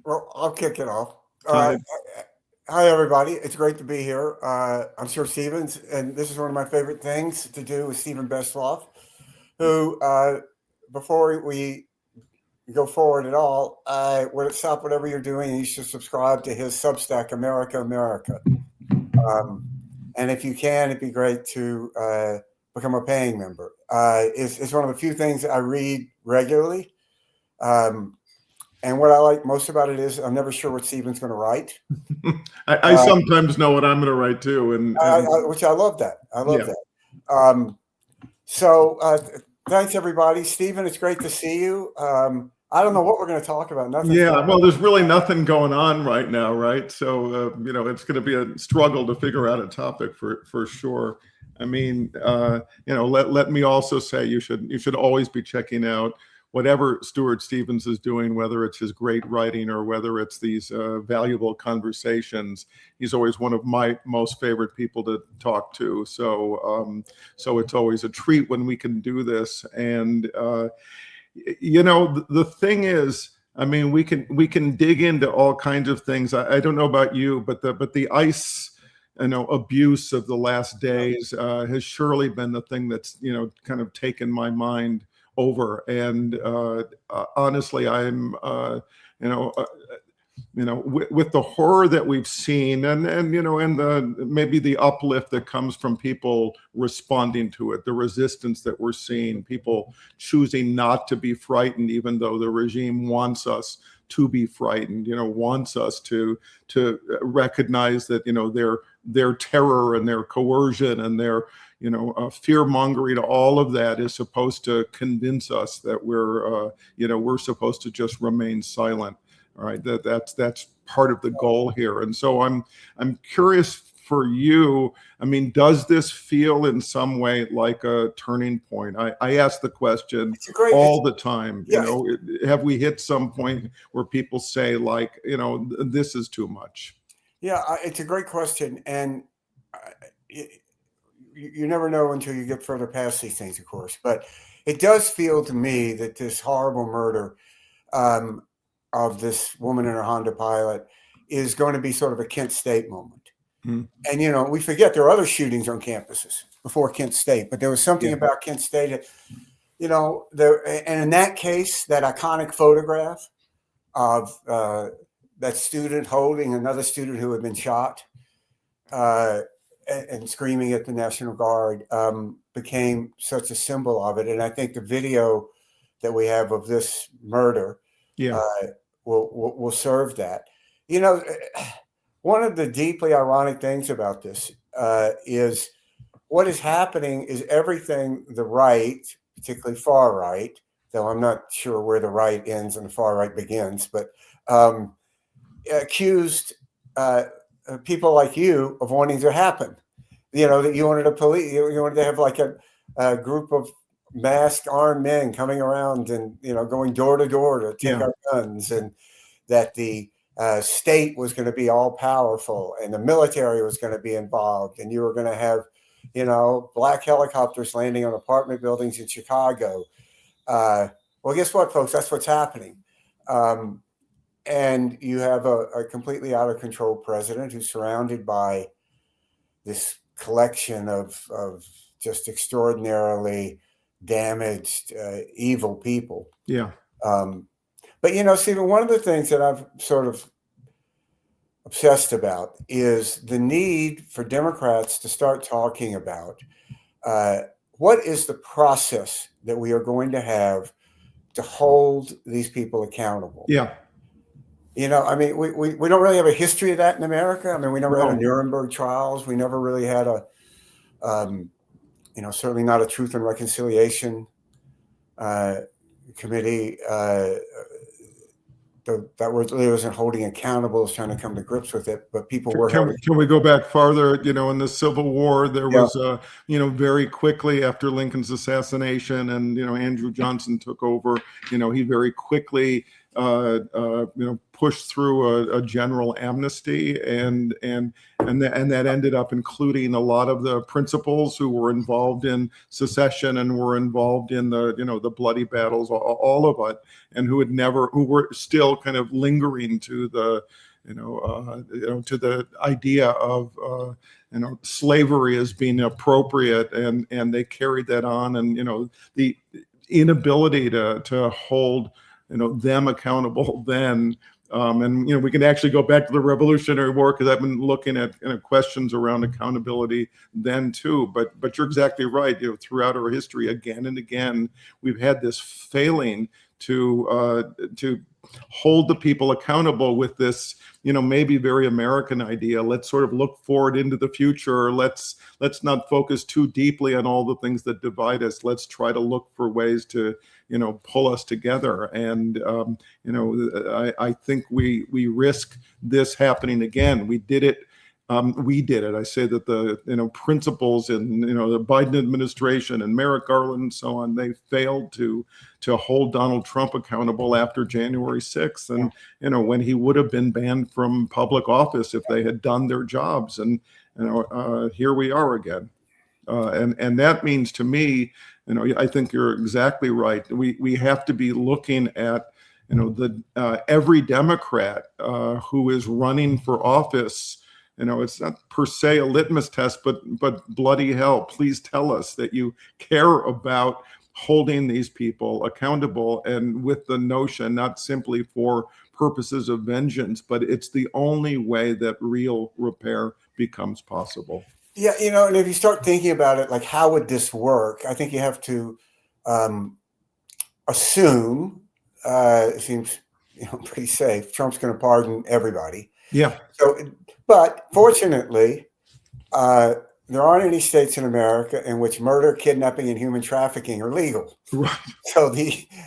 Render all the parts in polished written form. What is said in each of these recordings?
Well, I'll kick it off. Hi. Hi, everybody. It's great to be here. I'm Stuart Stevens, and this is one of my favorite things to do with Stephen Bestloff, who, before we go forward at all, would stop whatever you're doing and you should subscribe to his Substack, America, America. Um, and if you can, it'd be great to become a paying member. It's one of the few things that I read regularly. Um, and what I like most about it is I'm never sure what Stephen's going to write. I sometimes know what I'm going to write too, Which I love that. I love yeah. that. So thanks everybody. Stephen, it's great to see you. I don't know what we're going to talk about. Nothing's Yeah, going well, there's really nothing going on right now, right? So it's going to be a struggle to figure out a topic for sure. I mean, let me also say you should always be checking out whatever Stuart Stevens is doing, whether it's his great writing or whether it's these valuable conversations. He's always one of my most favorite people to talk to. So it's always a treat when we can do this. And the thing is, I mean, we can dig into all kinds of things. I don't know about you, but the ICE abuse of the last days has surely been the thing that's kind of taken my mind over. And honestly, I'm with the horror that we've seen, and the maybe the uplift that comes from people responding to it, the resistance that we're seeing, people choosing not to be frightened, even though the regime wants us to be frightened, wants us to recognize that their terror and their coercion and their fear mongering, all of that is supposed to convince us that we're supposed to just remain silent. All right, that's part of the goal here. And so I'm curious for you. I mean, does this feel in some way like a turning point? I ask the question all the time. Yeah. Have we hit some point where people say, like, this is too much? Yeah, it's a great question, and you never know until you get further past these things, of course. But it does feel to me that this horrible murder of this woman in her Honda Pilot is going to be sort of a Kent State moment. And we forget there are other shootings on campuses before Kent State, but there was something about Kent State that, and in that case, that iconic photograph of that student holding another student who had been shot and screaming at the National Guard became such a symbol of it. And I think the video that we have of this murder will serve that. One of the deeply ironic things about this is what is happening is everything the right, particularly far right, though I'm not sure where the right ends and the far right begins, but accused people like you of wanting to happen. That you wanted you wanted to have like a group of masked armed men coming around and going door to door to take our guns, and that the state was going to be all powerful and the military was going to be involved, and you were going to have black helicopters landing on apartment buildings in Chicago. Well, guess what, folks? That's what's happening. And you have a completely out of control president who's surrounded by this collection of just extraordinarily damaged, evil people. Yeah. But Stephen, one of the things that I've sort of obsessed about is the need for Democrats to start talking about what is the process that we are going to have to hold these people accountable. Yeah. I mean, we don't really have a history of that in America. I mean, we never had a Nuremberg trials. We never really had certainly not a Truth and Reconciliation committee that really wasn't holding accountable, was trying to come to grips with it. But people were. Can we go back farther? In the Civil War, there was, very quickly after Lincoln's assassination and, Andrew Johnson took over, he very quickly pushed through a general amnesty, and that ended up including a lot of the principals who were involved in secession and were involved in the bloody battles, all of it, and who were still kind of lingering to the to the idea of slavery as being appropriate, and they carried that on, and the inability to hold them accountable then. And we can actually go back to the Revolutionary War, because I've been looking at questions around accountability then too. But you're exactly right. Throughout our history, again and again, we've had this failing to hold the people accountable with this, maybe very American idea. Let's sort of look forward into the future. Let's not focus too deeply on all the things that divide us. Let's try to look for ways to pull us together. And I think we risk this happening again. We did it. I say that the principals in the Biden administration and Merrick Garland and so on, they failed to hold Donald Trump accountable after January 6th, and when he would have been banned from public office if they had done their jobs. And here we are again. And that means, to me, I think you're exactly right. We have to be looking at every Democrat who is running for office. It's not per se a litmus test, but bloody hell, please tell us that you care about holding these people accountable, and with the notion, not simply for purposes of vengeance, but it's the only way that real repair becomes possible. Yeah, and if you start thinking about it, like, how would this work? I think you have to assume, it seems pretty safe, Trump's going to pardon everybody. Yeah. But fortunately, there aren't any states in America in which murder, kidnapping, and human trafficking are legal. Right. So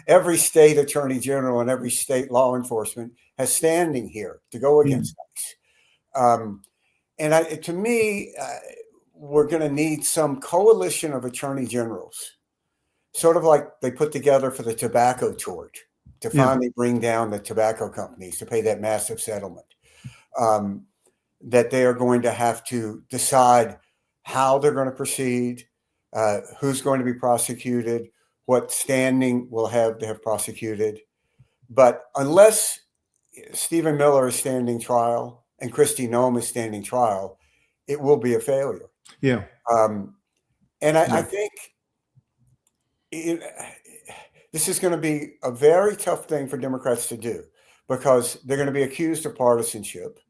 every state attorney general and every state law enforcement has standing here to go against us. And to me, we're going to need some coalition of attorney generals, sort of like they put together for the tobacco torch, to finally bring down the tobacco companies to pay that massive settlement. That they are going to have to decide how they're going to proceed, who's going to be prosecuted, what standing will have to have prosecuted. But unless Stephen Miller is standing trial and Kristi Noem is standing trial, it will be a failure. Yeah. I think this is going to be a very tough thing for Democrats to do, because they're going to be accused of partisanship.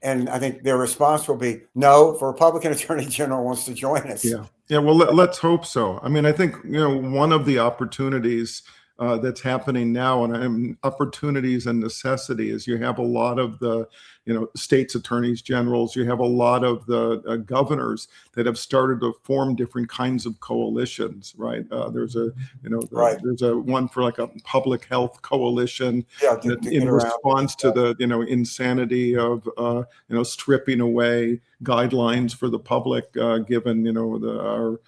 And I think their response will be, no, if a Republican attorney general wants to join us. Yeah. Well, let's hope so. I mean, I think, one of the opportunities that's happening now, and opportunities and necessity, is you have a lot of the, states attorneys generals, you have a lot of the governors that have started to form different kinds of coalitions, right? There's a, there's a one for like a public health coalition in response to the, insanity of, stripping away guidelines for the public, given, our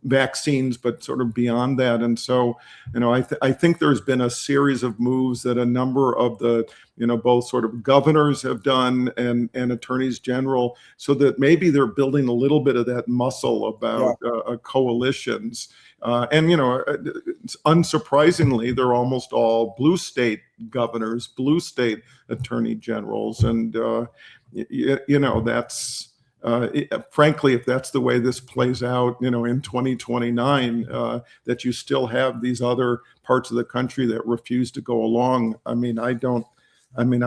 vaccines, but sort of beyond that. And so, I think there's been a series of moves that a number of the, both sort of governors have done and attorneys general, so that maybe they're building a little bit of that muscle about coalitions. And, unsurprisingly, they're almost all blue state governors, blue state attorney generals. And, that's, frankly, if that's the way this plays out, in 2029, that you still have these other parts of the country that refuse to go along. I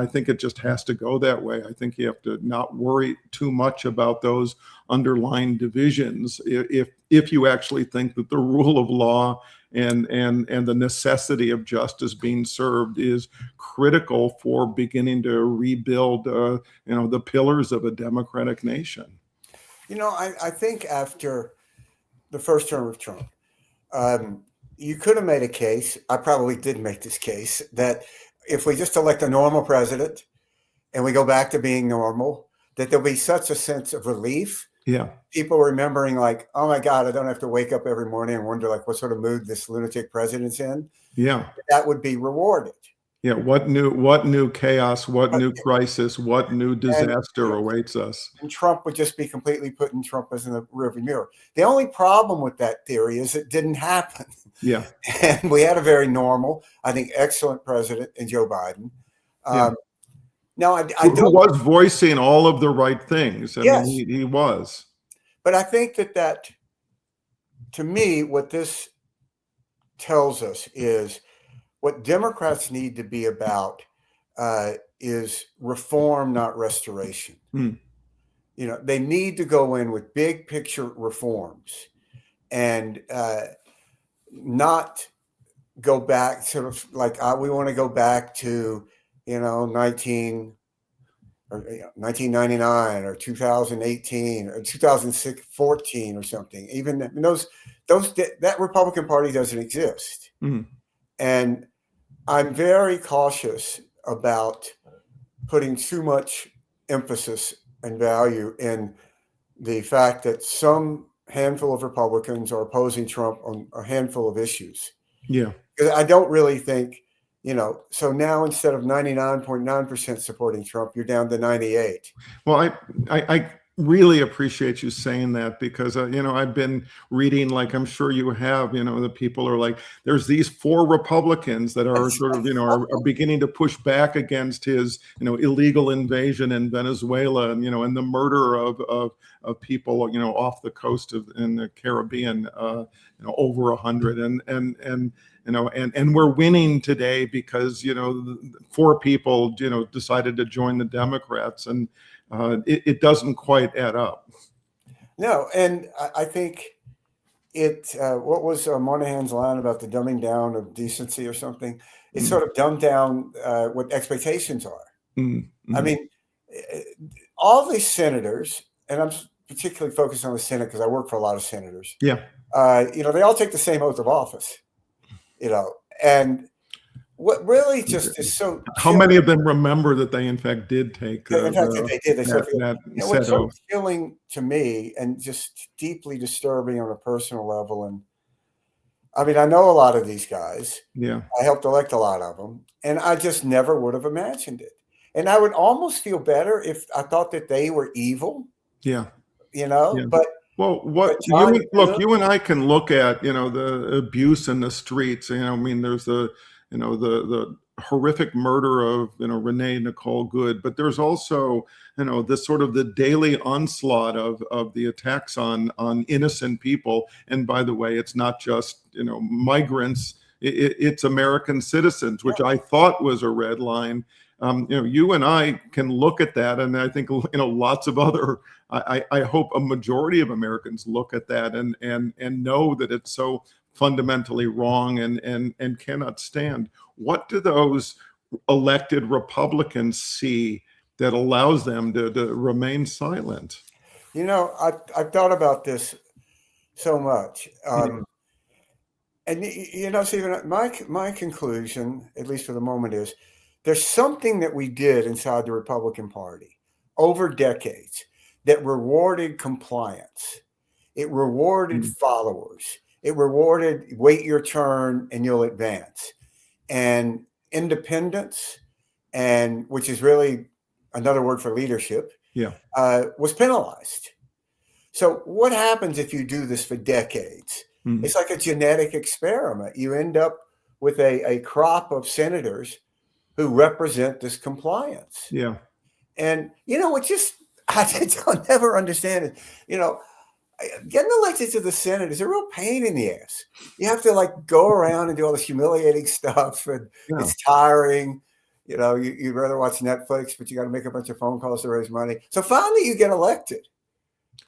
think it just has to go that way. I think you have to not worry too much about those underlying divisions if you actually think that the rule of law and the necessity of justice being served is critical for beginning to rebuild, the pillars of a democratic nation. I think after the first term of Trump, you could have made a case, I probably did make this case, that if we just elect a normal president and we go back to being normal, that there'll be such a sense of relief. Yeah. People remembering, like, oh my God, I don't have to wake up every morning and wonder, like, what sort of mood this lunatic president's in. Yeah. That would be rewarded. Yeah, what new chaos, what But new crisis, what new and disaster awaits us? and Trump would just be completely putting Trump as in the rearview mirror. The only problem with that theory is it didn't happen. Yeah, And we had a very normal, I think, excellent president in Joe Biden. yeah. Um, now, I Who don't, was voicing all of the right things. I mean, yes, he was. but I think that to me, what this tells us is what Democrats need to be about is reform, not restoration. Mm, You know, they need to go in with big picture reforms and not go back sort of like we want to go back to, 1999 or 2018 or 2014 or something. Even that Republican Party doesn't exist. mm. And I'm very cautious about putting too much emphasis and value in the fact that some handful of Republicans are opposing Trump on a handful of issues. Yeah. Because I don't really think, so now instead of 99.9% supporting Trump, you're down to 98. Well, I really appreciate you saying that because, I've been reading, like I'm sure you have, the people are like, there's these 4 Republicans that are sort of, are beginning to push back against his, illegal invasion in Venezuela and, and the murder of people, off the coast of in the Caribbean, over 100 and we're winning today because 4 people decided to join the Democrats, and it doesn't quite add up. No, and I think what was Moynihan's line about the dumbing down of decency or something? It sort of dumbed down what expectations are. Mm-hmm. I mean, all these senators, and I'm particularly focused on the Senate because I work for a lot of senators. Yeah. They all take the same oath of office. And what really just is so how many of them remember that they in fact did take in fact, they did. What's so oath? chilling to me and just deeply disturbing on a personal level. And I mean, I know a lot of these guys. Yeah. I helped elect a lot of them, and I just never would have imagined it. And I would almost feel better if I thought that they were evil. Yeah. But well, you and I can look at, the abuse in the streets. I mean, there's the horrific murder of, Renee Nicole Good, but there's also, this sort of the daily onslaught of the attacks on innocent people. And by the way, it's not just, migrants, it's American citizens, which I thought was a red line. You and I can look at that, and I think lots of other. I hope a majority of Americans look at that and know that it's so fundamentally wrong and cannot stand. What do those elected Republicans see that allows them to remain silent? I've thought about this so much. And Stephen, my conclusion, at least for the moment, is there's something that we did inside the Republican Party over decades that rewarded compliance. It rewarded followers. It rewarded wait your turn and you'll advance. And independence, and which is really another word for leadership, was penalized. So what happens if you do this for decades? It's like a genetic experiment. You end up with a crop of senators who represent this compliance. Yeah. And, I'll never understand it. Getting elected to the Senate is a real pain in the ass. You have to go around and do all this humiliating stuff, and it's tiring. You'd rather watch Netflix, but you got to make a bunch of phone calls to raise money. So finally you get elected.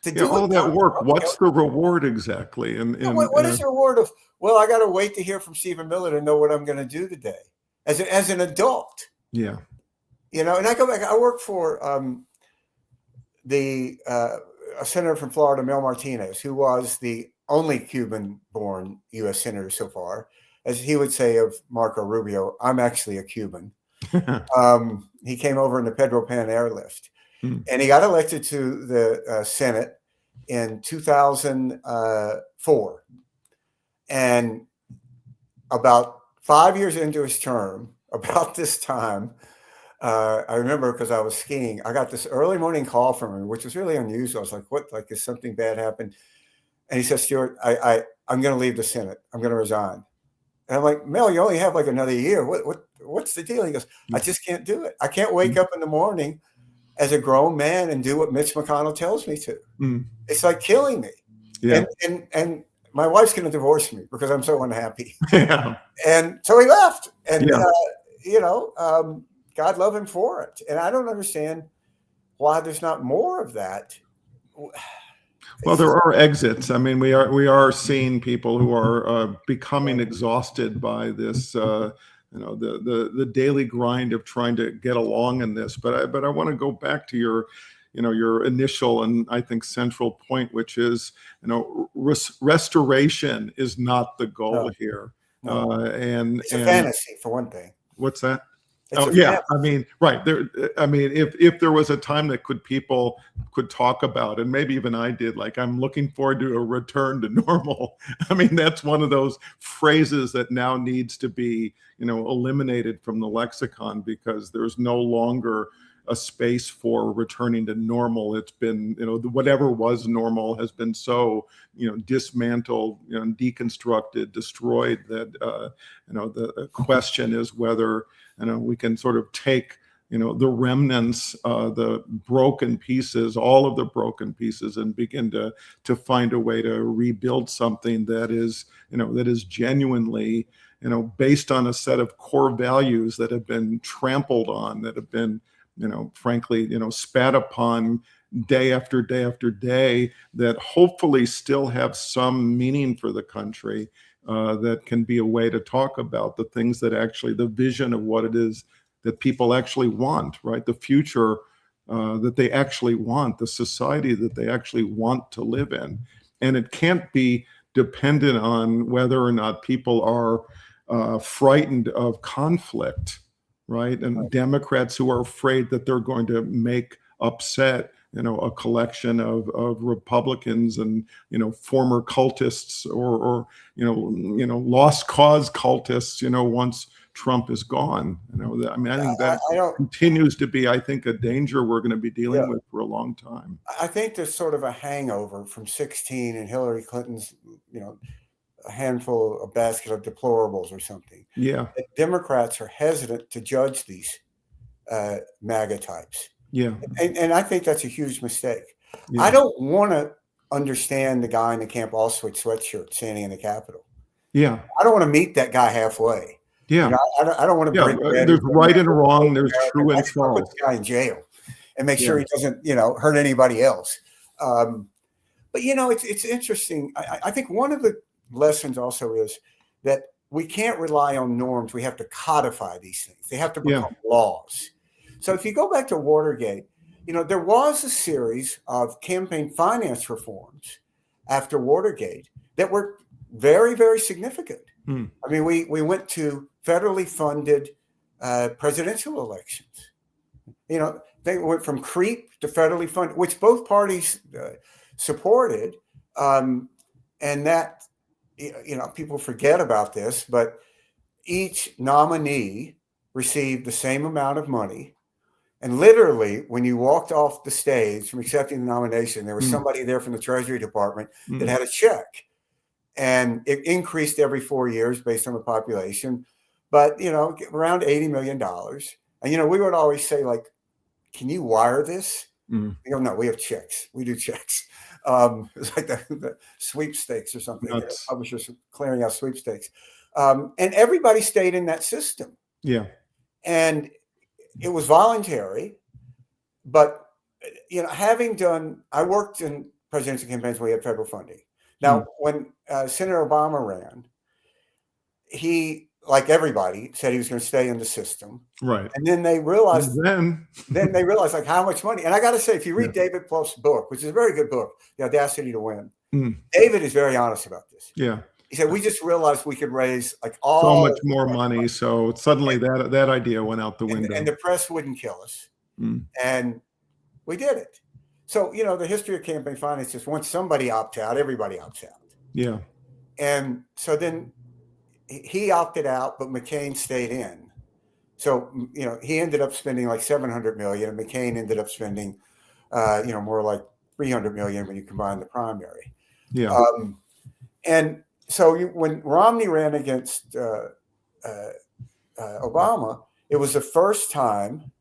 To do all that work. What's the reward exactly? What is the reward of, well, I got to wait to hear from Stephen Miller to know what I'm going to do today as an adult. Yeah. And I go back, I work for a senator from Florida, Mel Martinez, who was the only Cuban-born U.S. senator so far. As he would say of Marco Rubio, I'm actually a Cuban. He came over in the Pedro Pan airlift. And he got elected to the Senate in 2004. And about 5 years into his term, about this time, I remember because I was skiing, I got this early morning call from him, which was really unusual. I was like, what, like, is something bad happened? And he said, Stuart, I'm going to leave the Senate. I'm going to resign. And I'm like, Mel, you only have like another year. What's the deal? He goes, I just can't do it. I can't wake up in the morning as a grown man and do what Mitch McConnell tells me to. It's like killing me. Yeah. And my wife's going to divorce me because I'm so unhappy. Yeah. And so he left. And, Yeah. God love him for it. And I don't understand why there's not more of that. Well, there are exits. I mean, we are seeing people who are becoming exhausted by this, the daily grind of trying to get along in this. But I want to go back to your initial and I think central point, which is, restoration is not the goal here. No. And it's a fantasy, for one thing. What's that? It's yeah. I mean, right there. I mean, if there was a time that people could talk about, and maybe even I did, like, I'm looking forward to a return to normal. I mean, that's one of those phrases that now needs to be, eliminated from the lexicon, because there's no longer a space for returning to normal. It's been, whatever was normal has been so, dismantled, deconstructed, destroyed, that, the question is whether, we can sort of take, the remnants, the broken pieces, all of the broken pieces, and begin to find a way to rebuild something that is, that is genuinely, based on a set of core values that have been trampled on, that have been, frankly, spat upon day after day after day, that hopefully still have some meaning for the country, that can be a way to talk about the things that actually, the vision of what it is that people actually want, right? The future that they actually want, the society that they actually want to live in. And it can't be dependent on whether or not people are frightened of conflict, right? And Democrats who are afraid that they're going to make upset, a collection of Republicans and, former cultists or lost cause cultists, once Trump is gone. I mean, I think that continues to be, I think, a danger we're going to be dealing with for a long time. I think there's sort of a hangover from 16 and Hillary Clinton's, a handful, a basket of deplorables or something. Yeah. That Democrats are hesitant to judge these MAGA types. Yeah. And I think that's a huge mistake. Yeah. I don't want to understand the guy in the Camp Auschwitz sweatshirt standing in the Capitol. Yeah. I don't want to meet that guy halfway. Yeah. I don't want to break bread. There's right and wrong. There's true and false. Put the guy in jail and make sure he doesn't, hurt anybody else. But it's interesting. I think one of the lessons also is that we can't rely on norms. We have to codify these things. They have to become laws. So if you go back to Watergate, there was a series of campaign finance reforms after Watergate that were very, very significant. I mean, we went to federally funded presidential elections. They went from creep to federally funded, which both parties supported. And that, people forget about this, but each nominee received the same amount of money. And literally, when you walked off the stage from accepting the nomination, there was somebody there from the Treasury Department that had a check. And it increased every 4 years based on the population, but, around $80 million. And, we would always say, like, can you wire this? You go, no, we have checks. We do checks. It's like the sweepstakes or something. Publishers clearing out sweepstakes. And everybody stayed in that system. Yeah. And it was voluntary, but, I worked in presidential campaigns where we had federal funding. Now, when Senator Obama ran, he, like everybody, said he was going to stay in the system. Right. And then they realized, then they realized, like, how much money. And I got to say, if you read David Plouffe's book, which is a very good book, The Audacity to Win, David is very honest about this. Yeah. He said, we just realized we could raise so much more money. So suddenly that idea went out the window. And the press wouldn't kill us. And we did it. So, the history of campaign finance is once somebody opts out, everybody opts out. Yeah. And so then he opted out, but McCain stayed in. So, he ended up spending like 700 million, and McCain ended up spending, more like 300 million when you combine the primary. Yeah. Um, and so when Romney ran against uh, Obama, it was the first time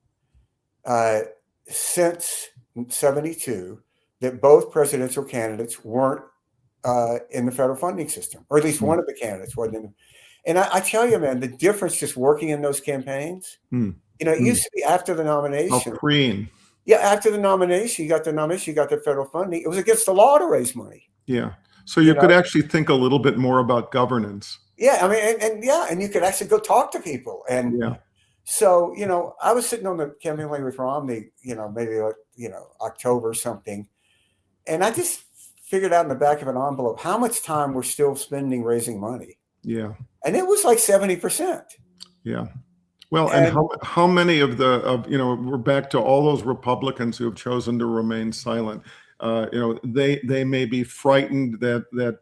uh, since 72 that both presidential candidates weren't in the federal funding system, or at least one of the candidates wasn't in. And I tell you, man, the difference just working in those campaigns, Mm. it used to be after the Oh, nomination. preen. Yeah, after the nomination, you got the nomination, you got the federal funding. It was against the law to raise money. Yeah. So You you could know, actually think a little bit more about governance. yeah. I mean, and you could actually go talk to people. And Yeah. so, I was sitting on the campaign plane with Romney, maybe like, October or something, and I just figured out in the back of an envelope how much time we're still spending raising money, Yeah. and it was like 70%. Yeah. Well, and And how many we're back to all those Republicans who have chosen to remain silent. They may be frightened that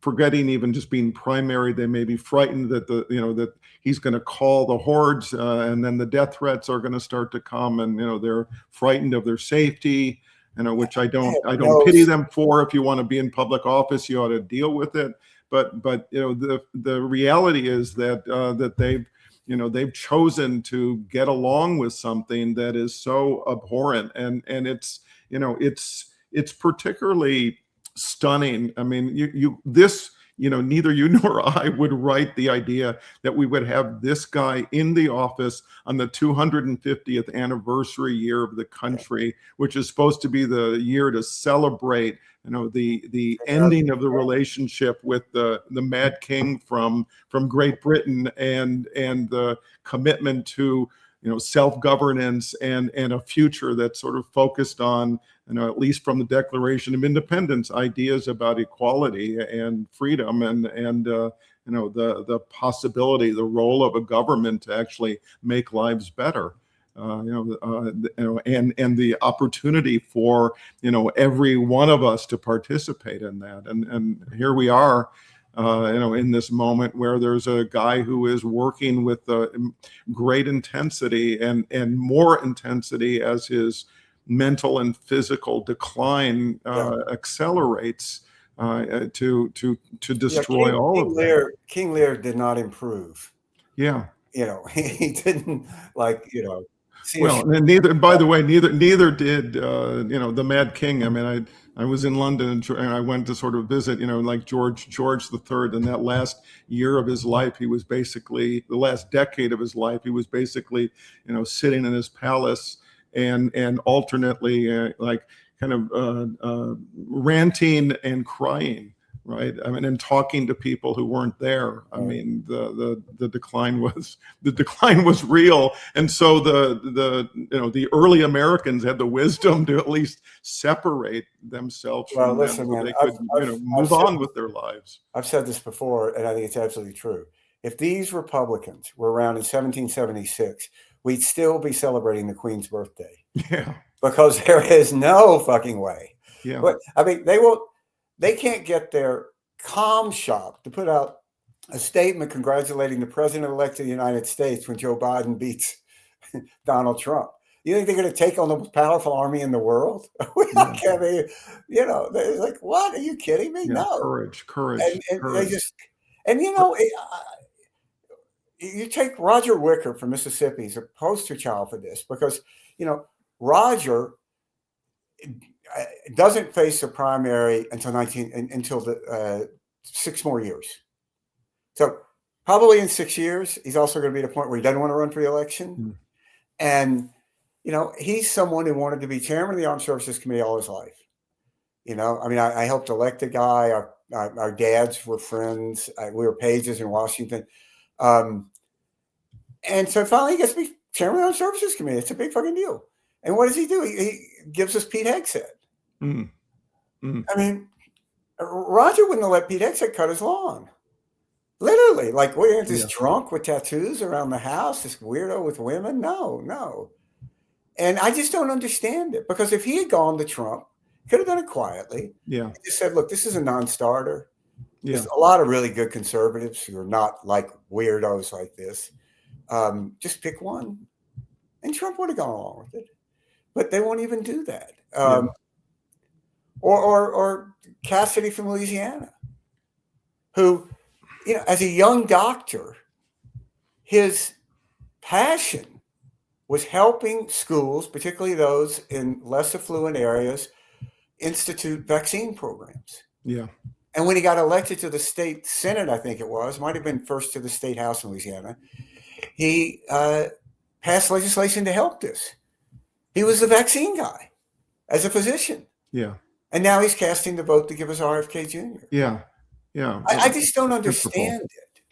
forgetting even just being primary, they may be frightened that that he's going to call the hordes, and then the death threats are going to start to come, and they're frightened of their safety. Which I I have don't no, pity them for. If you want to be in public office, you ought to deal with it. But the reality is that they've chosen to get along with something that is so abhorrent, and it's particularly stunning. I mean, neither you nor I would write the idea that we would have this guy in the office on the 250th anniversary year of the country, which is supposed to be the year to celebrate the ending of the relationship with the Mad King from Great Britain, and the commitment to self-governance and a future that's sort of focused on, at least from the Declaration of Independence, ideas about equality and freedom, and the possibility, the role of a government to actually make lives better. And the opportunity for every one of us to participate in that. And here we are, in this moment where there's a guy who is working with great intensity and more intensity as his mental and physical decline accelerates, to destroy all of that. King Lear did not improve. Yeah. He didn't, like, see a. Well, and neither, by the way, neither did the Mad King. I mean, I was in London, and I went to sort of visit, like George the Third. And that last year of his life, he was basically, the last decade of his life, he was basically sitting in his palace and alternately like kind of ranting and crying. Right. I mean, and talking to people who weren't there. I mean, the decline was real. And so the early Americans had the wisdom to at least separate themselves Well, from listen, them, so man, they could move on with their lives. I've said this before, and I think it's absolutely true. If these Republicans were around in 1776, we'd still be celebrating the Queen's birthday, Yeah. because there is no fucking way. Yeah. But I mean, they can't get their comm shop to put out a statement congratulating the president-elect of the United States when Joe Biden beats Donald Trump. You think they're going to take on the most powerful army in the world? We're not going to. They're like, what? Are you kidding me? Yeah. No. Courage. And Courage. they just, and you take Roger Wicker from Mississippi as a poster child for this, because Roger doesn't face a primary until the 6 more years. So probably in 6 years, he's also going to be at a point where he doesn't want to run for re-election. Mm. And he's someone who wanted to be chairman of the Armed Services Committee all his life. I mean, I helped elect a guy. Our dads were friends. We were pages in Washington. And so finally he gets to be chairman of the Armed Services Committee. It's a big fucking deal. And what does he do? He gives us Pete Hegseth. Mm. Mm. I mean, Roger wouldn't have let Pete Hegseth cut his lawn. Literally. Like, we're this drunk with tattoos around the house, this weirdo with women. No. And I just don't understand it, because if he had gone to Trump, he could have done it quietly. Yeah. He just said, look, this is a non-starter. Yeah. There's a lot of really good conservatives who are not like weirdos like this. Just pick one, and Trump would have gone along with it. But they won't even do that. Yeah. Or Cassidy from Louisiana, who, as a young doctor, his passion was helping schools, particularly those in less affluent areas, institute vaccine programs. Yeah. And when he got elected to the state Senate, I think it might have been first to the state house in Louisiana, he passed legislation to help this. He was the vaccine guy as a physician. Yeah. And now he's casting the vote to give us RFK Jr. Yeah. Yeah. I just don't understand it.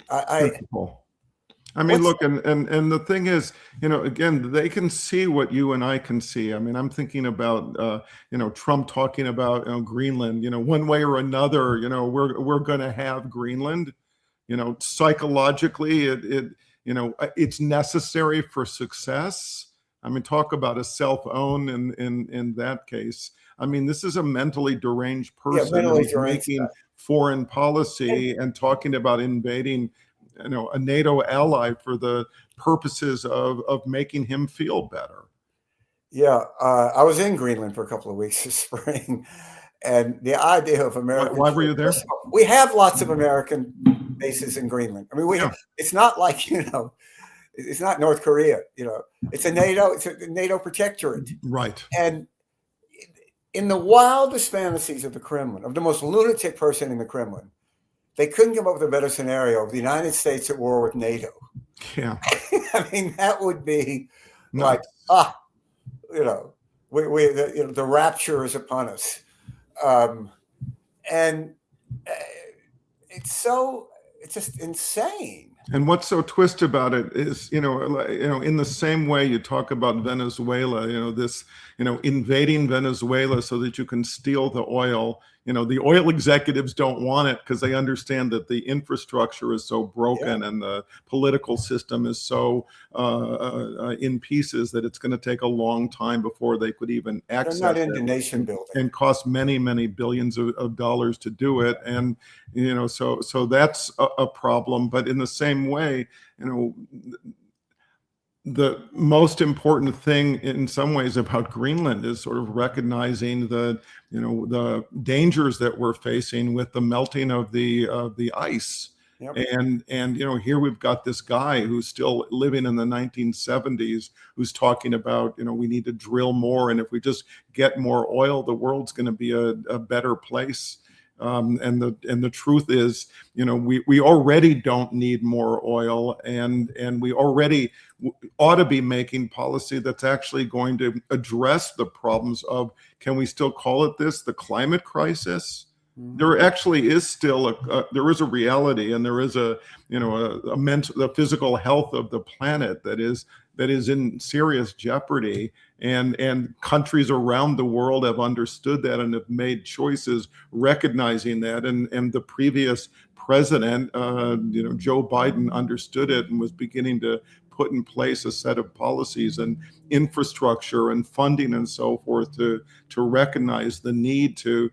I mean, look, and the thing is, again, they can see what you and I can see. I mean, I'm thinking about, Trump talking about Greenland. One way or another, we're going to have Greenland. Psychologically, it's necessary for success. I mean, talk about a self-own in that case. I mean, this is a mentally deranged person making foreign policy and talking about invading a NATO ally for the purposes of making him feel better. Yeah, I was in Greenland for a couple of weeks this spring, and the idea of America. Why were you there? We have lots of American bases in Greenland. I mean, it's not like it's not North Korea. It's a NATO protectorate, right? And in the wildest fantasies of the Kremlin, of the most lunatic person in the Kremlin, they couldn't come up with a better scenario of the United States at war with NATO. Yeah. I mean, that would be nice. Like, the rapture is upon us. And it's just insane. And what's so twisted about it is, in the same way you talk about Venezuela, invading Venezuela so that you can steal the oil. The oil executives don't want it because they understand that the infrastructure is so broken and the political system is so in pieces that it's going to take a long time before they could even access They're not into nation building, and cost many, many billions of dollars to do it. And, so that's a problem. But in the same way, the most important thing in some ways about Greenland is sort of recognizing the dangers that we're facing with the melting of the ice. Yep. And here we've got this guy who's still living in the 1970s who's talking about, we need to drill more. And if we just get more oil, the world's going to be a better place. And the truth is, we already don't need more oil, and we already ought to be making policy that's actually going to address the problems of, can we still call it this, the climate crisis? Mm-hmm. There actually is still there is a reality, and there is the physical health of the planet that is in serious jeopardy. And countries around the world have understood that and have made choices recognizing that. And the previous president, Joe Biden, understood it and was beginning to put in place a set of policies and infrastructure and funding and so forth to recognize the need to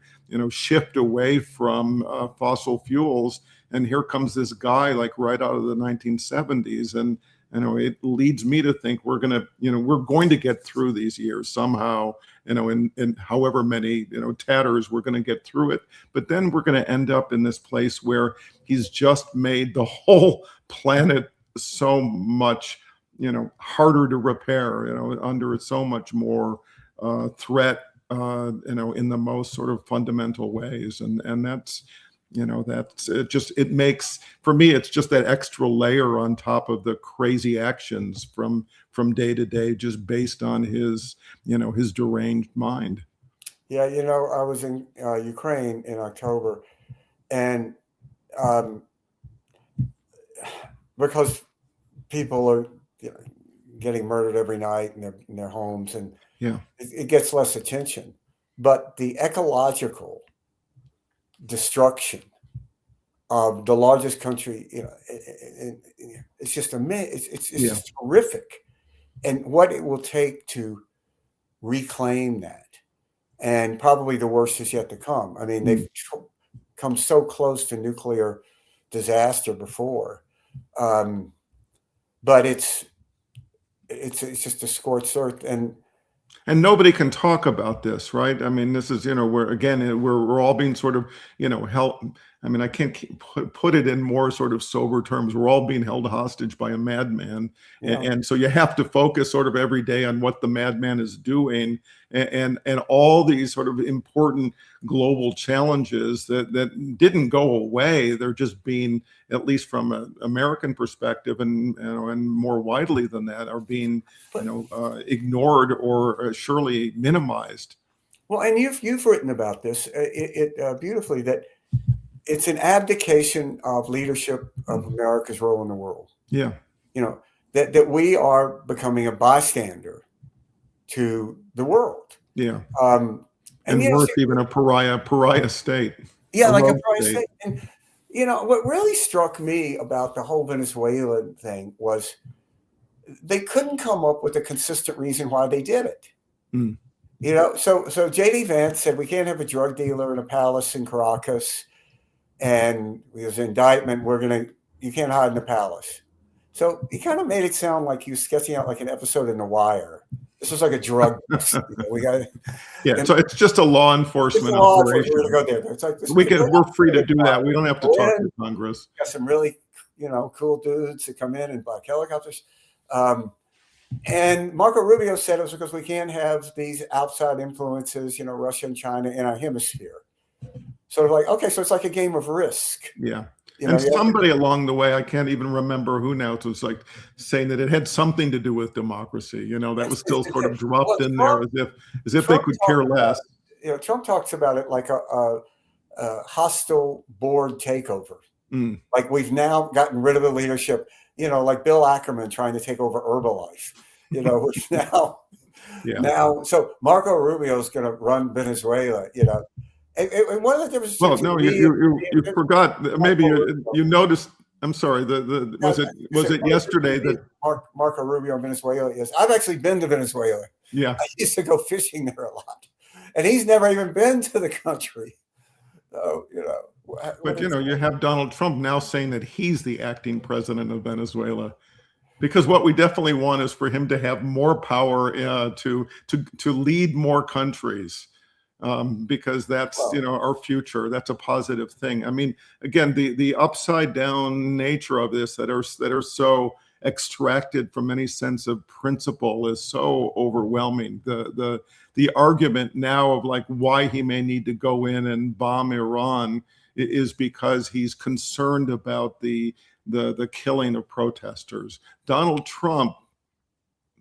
shift away from fossil fuels. And here comes this guy right out of the 1970s, and it leads me to think we're going to get through these years somehow, in however many, tatters, we're going to get through it. But then we're going to end up in this place where he's just made the whole planet so much, harder to repair, under so much more threat, in the most sort of fundamental ways. And that's, it makes, for me, it's just that extra layer on top of the crazy actions from day to day, just based on his deranged mind. Yeah. I was in Ukraine in October, and because people are getting murdered every night in their homes, and it gets less attention, but the ecological destruction of the largest country, it's just it's just horrific, and what it will take to reclaim that, and probably the worst is yet to come. I mean, they've come so close to nuclear disaster before, but it's just a scorched earth. And nobody can talk about this, right? I mean, this is, where again, we're all being sort of, held. I mean, I can't put it in more sort of sober terms. We're all being held hostage by a madman. And so you have to focus sort of every day on what the madman is doing, and all these sort of important global challenges that didn't go away. They're just being, at least from an American perspective, and more widely than that, are being ignored or surely minimized. Well, and you've written about this beautifully, that it's an abdication of leadership of America's role in the world. Yeah. That we are becoming a bystander to the world. Yeah. And worse, even a pariah state. Yeah, like a pariah state. And what really struck me about the whole Venezuela thing was they couldn't come up with a consistent reason why they did it. Mm. So J.D. Vance said we can't have a drug dealer in a palace in Caracas, and there's an indictment. You can't hide in the palace. So he kind of made it sound like he was sketching out like an episode in The Wire. This was like a drug. We got. Yeah, so it's just a law enforcement operation. We're going to go there. It's like we're free to do that. We don't have to talk to Congress. Got some really, cool dudes that come in and black helicopters. And Marco Rubio said it was because we can't have these outside influences, Russia and China in our hemisphere. Sort of like, okay, so it's like a game of Risk. Yeah. And somebody along the way, I can't even remember who now, it was like saying that it had something to do with democracy. That was still sort of dropped in there as if they could care less. Trump talks about it like a hostile board takeover. Mm. Like we've now gotten rid of the leadership, like Bill Ackerman trying to take over Herbalife, which now, so Marco Rubio is going to run Venezuela, And one of the differences. Well, no, you forgot. Maybe you noticed. I'm sorry. Was it yesterday that Marco Rubio in Venezuela is? I've actually been to Venezuela. Yeah, I used to go fishing there a lot, and he's never even been to the country. So But you have Donald Trump now saying that he's the acting president of Venezuela, because what we definitely want is for him to have more power to lead more countries. Because that's our future. That's a positive thing. I mean, again, the upside down nature of this that are so extracted from any sense of principle is so overwhelming. The argument now of like why he may need to go in and bomb Iran is because he's concerned about the killing of protesters. Donald Trump,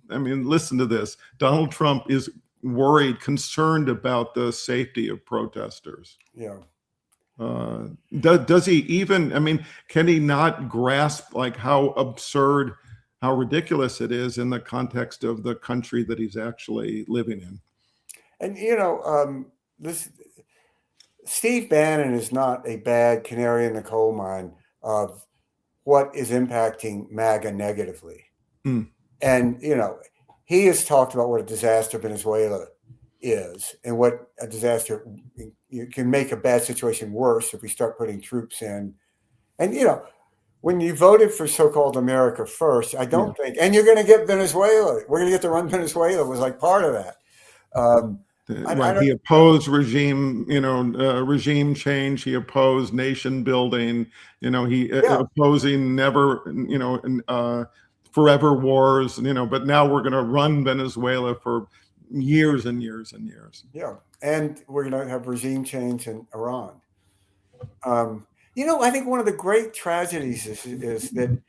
I mean, listen to this. Donald Trump is worried, concerned about the safety of protesters. Yeah. Does he even, I mean, can he not grasp like how absurd, how ridiculous it is in the context of the country that he's actually living in? And, this Steve Bannon is not a bad canary in the coal mine of what is impacting MAGA negatively. Mm. And, he has talked about what a disaster Venezuela is and what a disaster. You can make a bad situation worse if we start putting troops in. And, when you voted for so-called America First, I don't think, and you're going to get Venezuela. We're going to get to run Venezuela was like part of that. He opposed regime change. He opposed nation building. Opposing never, forever wars. But now we're going to run Venezuela for years and years and years. Yeah, and we're going to have regime change in Iran. I think one of the great tragedies is that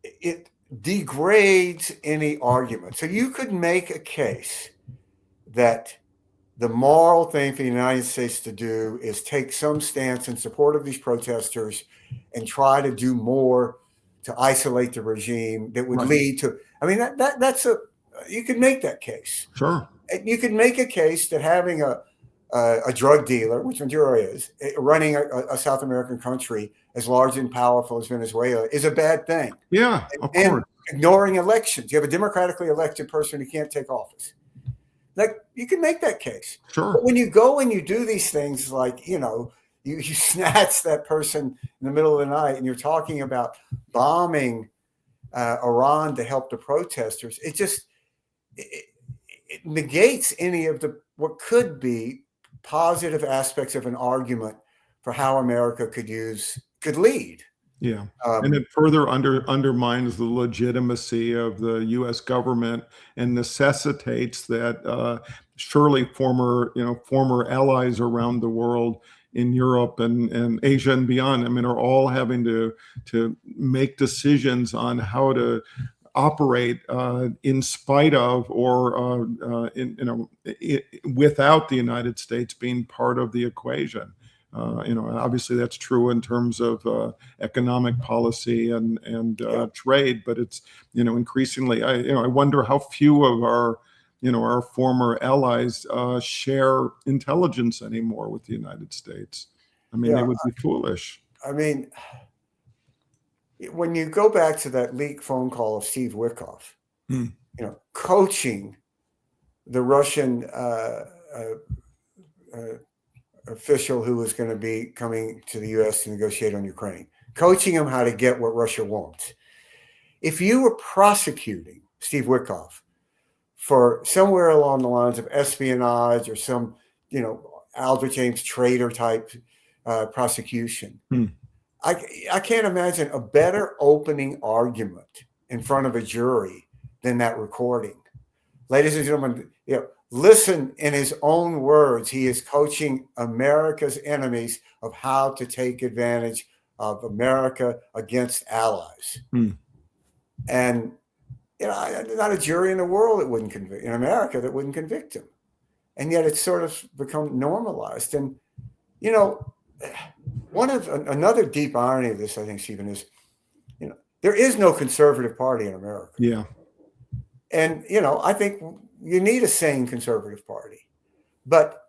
it degrades any argument. So you could make a case that the moral thing for the United States to do is take some stance in support of these protesters and try to do more to isolate the regime that would lead to. I mean, you could make that case. Sure. You could make a case that having a drug dealer, which Maduro is, running a South American country as large and powerful as Venezuela is a bad thing. Yeah, of course. Ignoring elections. You have a democratically elected person who can't take office. Like, you can make that case. Sure. But when you go and you do these things, like, you snatch that person in the middle of the night and you're talking about bombing, Iran to help the protesters. It, it negates any of the what could be positive aspects of an argument for how America could lead. Yeah. And it further undermines the legitimacy of the U.S. government and necessitates that surely former allies around the world in Europe and Asia and beyond, I mean, are all having to make decisions on how to operate in spite of or without the United States being part of the equation. Obviously that's true in terms of economic policy and trade, but it's increasingly. I wonder how few of our former allies share intelligence anymore with the United States. I mean, they would be foolish. I mean, when you go back to that leaked phone call of Steve Witkoff, coaching the Russian official who was going to be coming to the U.S. to negotiate on Ukraine, coaching him how to get what Russia wants. If you were prosecuting Steve Witkoff for somewhere along the lines of espionage or some, Aldrich James traitor type prosecution, I can't imagine a better opening argument in front of a jury than that recording. Ladies and gentlemen, listen in his own words. He is coaching America's enemies of how to take advantage of America against allies. And, not a jury in the world that wouldn't convict, in America, that wouldn't convict him. And yet it's sort of become normalized. And, another deep irony of this, I think, Stephen, is, there is no conservative party in America. Yeah. And, I think you need a sane conservative party. But,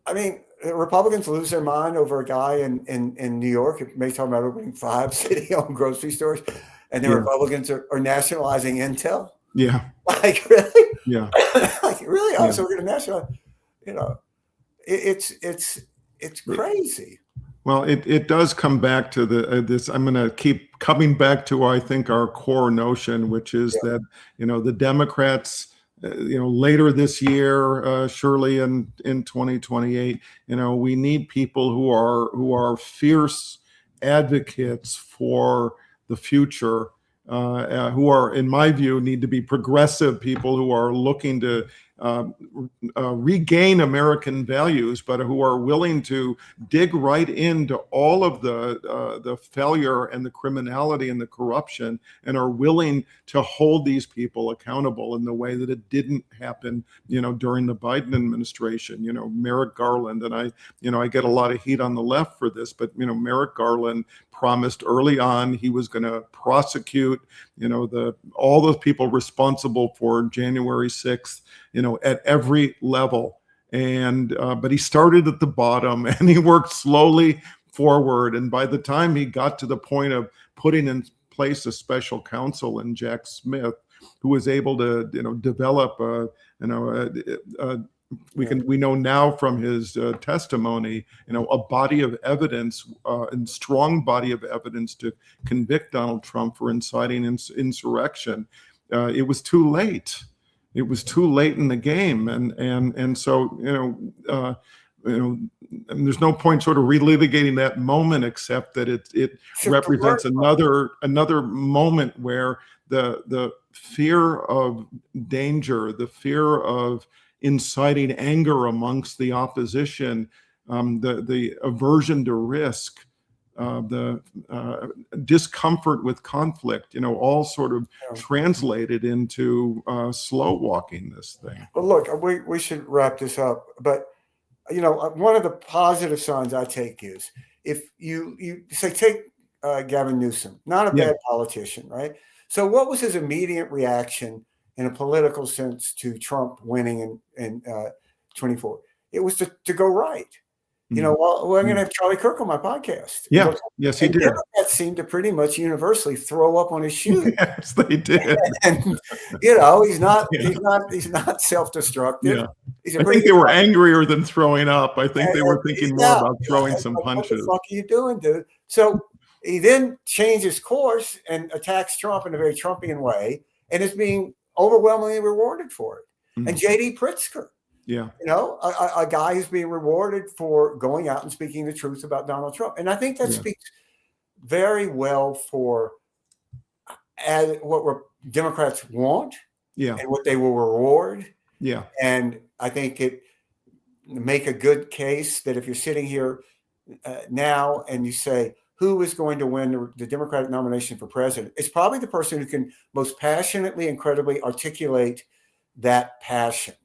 I mean, Republicans lose their mind over a guy in New York who may talk about opening 5 city-owned grocery stores, and the Republicans are nationalizing Intel. Yeah. Like, really? Yeah. Like, really? Oh, so we're going to nationalize, it's crazy. Well, it does come back to this. I'm going to keep coming back to, I think, our core notion, which is that, the Democrats, later this year, surely in 2028, we need people who are fierce advocates for the future, who are, in my view, need to be progressive people who are looking to regain American values, but who are willing to dig right into all of the failure and the criminality and the corruption, and are willing to hold these people accountable in the way that it didn't happen, during the Biden administration. Merrick Garland, and I get a lot of heat on the left for this, but Merrick Garland promised early on he was going to prosecute, all those people responsible for January 6th, at every level. And but he started at the bottom and he worked slowly forward. And by the time he got to the point of putting in place a special counsel in Jack Smith, who was able to develop we know now from his testimony, a body of evidence, and strong body of evidence to convict Donald Trump for inciting insurrection. It was too late. It was too late in the game, and so there's no point sort of relitigating that moment, except that it represents another moment where the fear of danger, the fear of inciting anger amongst the opposition, the aversion to risk, the discomfort with conflict, all sort of translated into slow walking this thing. Well, look, we should wrap this up. But, one of the positive signs I take is if you say, take Gavin Newsom, not a bad politician, right? So what was his immediate reaction in a political sense to Trump winning in 24? It was to go right. Well, I'm going to have Charlie Kirk on my podcast. Yeah, yes, he did. That seemed to pretty much universally throw up on his shoes. Yes, they did. And he's not self-destructive. Yeah. I think they were angrier than throwing up. I think they were thinking more about throwing some punches. What the fuck are you doing, dude? So, He then changes course and attacks Trump in a very Trumpian way, and is being overwhelmingly rewarded for it. And J.D. Pritzker, Yeah. a guy who's being rewarded for going out and speaking the truth about Donald Trump. And I think that speaks very well for what Democrats want and what they will reward. Yeah. And I think it make a good case that if you're sitting here now and you say, who is going to win the Democratic nomination for president? It's probably the person who can most passionately and credibly articulate that passion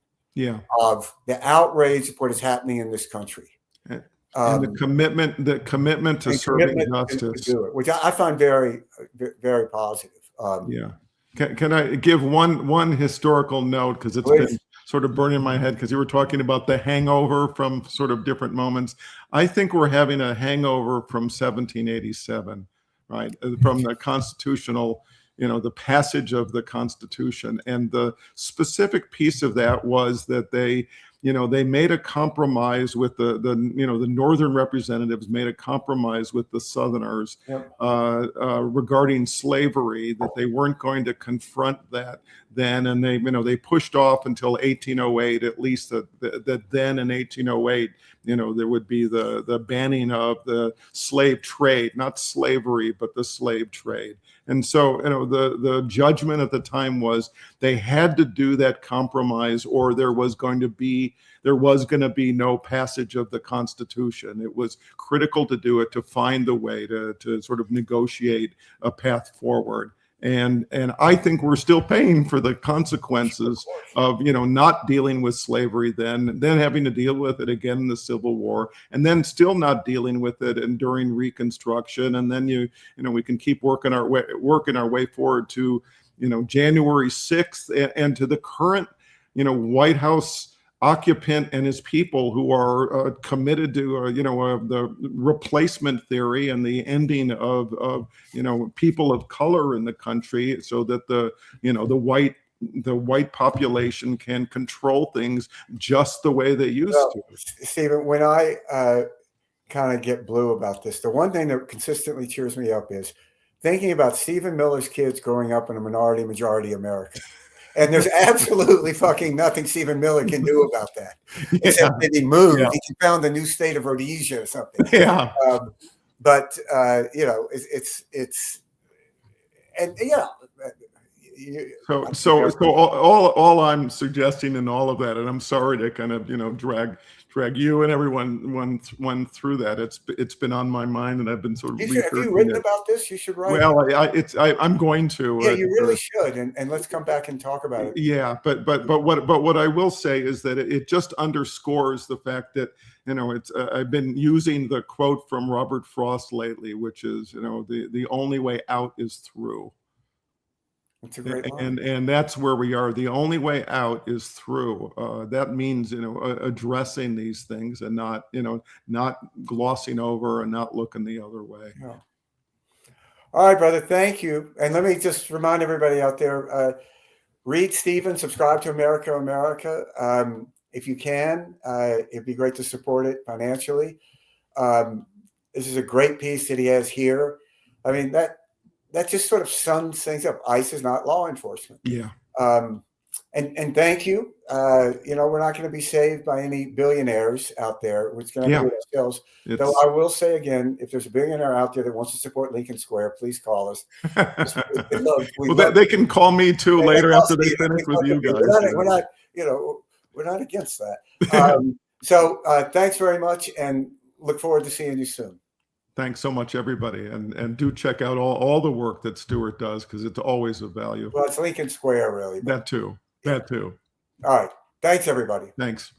of the outrage of what is happening in this country. And the commitment to serving justice. To do it, which I find very, very positive. Can I give one historical note, because it's been sort of burning in my head, because you were talking about the hangover from sort of different moments. I think we're having a hangover from 1787, right? From the constitutional, the passage of the Constitution. And the specific piece of that was that they made a compromise with the northern representatives made a compromise with the Southerners regarding slavery, that they weren't going to confront that then, and they pushed off until 1808, at least that then in 1808, there would be the banning of the slave trade, not slavery, but the slave trade. And so, the judgment at the time was they had to do that compromise, or there was going to be no passage of the Constitution. It was critical to do it, to find the way to sort of negotiate a path forward. And I think we're still paying for the consequences of not dealing with slavery then having to deal with it again in the Civil War, and then still not dealing with it and during Reconstruction, and then we can keep working our way forward to January 6th and to the current White House occupant and his people who are committed to the replacement theory and the ending of people of color in the country, so that the white population can control things just the way they used to. Stephen, when I kind of get blue about this, the one thing that consistently cheers me up is thinking about Stephen Miller's kids growing up in a majority America. And there's absolutely fucking nothing Stephen Miller can do about that. Except that he moved. He found the new state of Rhodesia or something. But So all I'm suggesting in all of that, and I'm sorry to kind of drag you and everyone through that. It's been on my mind, and I've been sort of. Have you written about this? You should write. Well, I'm going to. Yeah, you really should, and let's come back and talk about it. Yeah, but what I will say is that it just underscores the fact that I've been using the quote from Robert Frost lately, which is the only way out is through. That's a great line. And that's where we are. The only way out is through. That means addressing these things and not glossing over and not looking the other way. Yeah. All right, brother. Thank you. And let me just remind everybody out there: read Stephen, subscribe to America. If you can, it'd be great to support it financially. This is a great piece that he has here. I mean, that just sort of sums things up. ICE is not law enforcement. Yeah. And thank you. We're not going to be saved by any billionaires out there. We're going to do it ourselves. Though I will say again, if there's a billionaire out there that wants to support Lincoln Square, please call us. They can call me too later after they finish with you guys. We're not against that. So thanks very much, and look forward to seeing you soon. Thanks so much, everybody. And do check out all the work that Stuart does, because it's always of value. Well, it's Lincoln Square, really. That too. All right. Thanks, everybody. Thanks.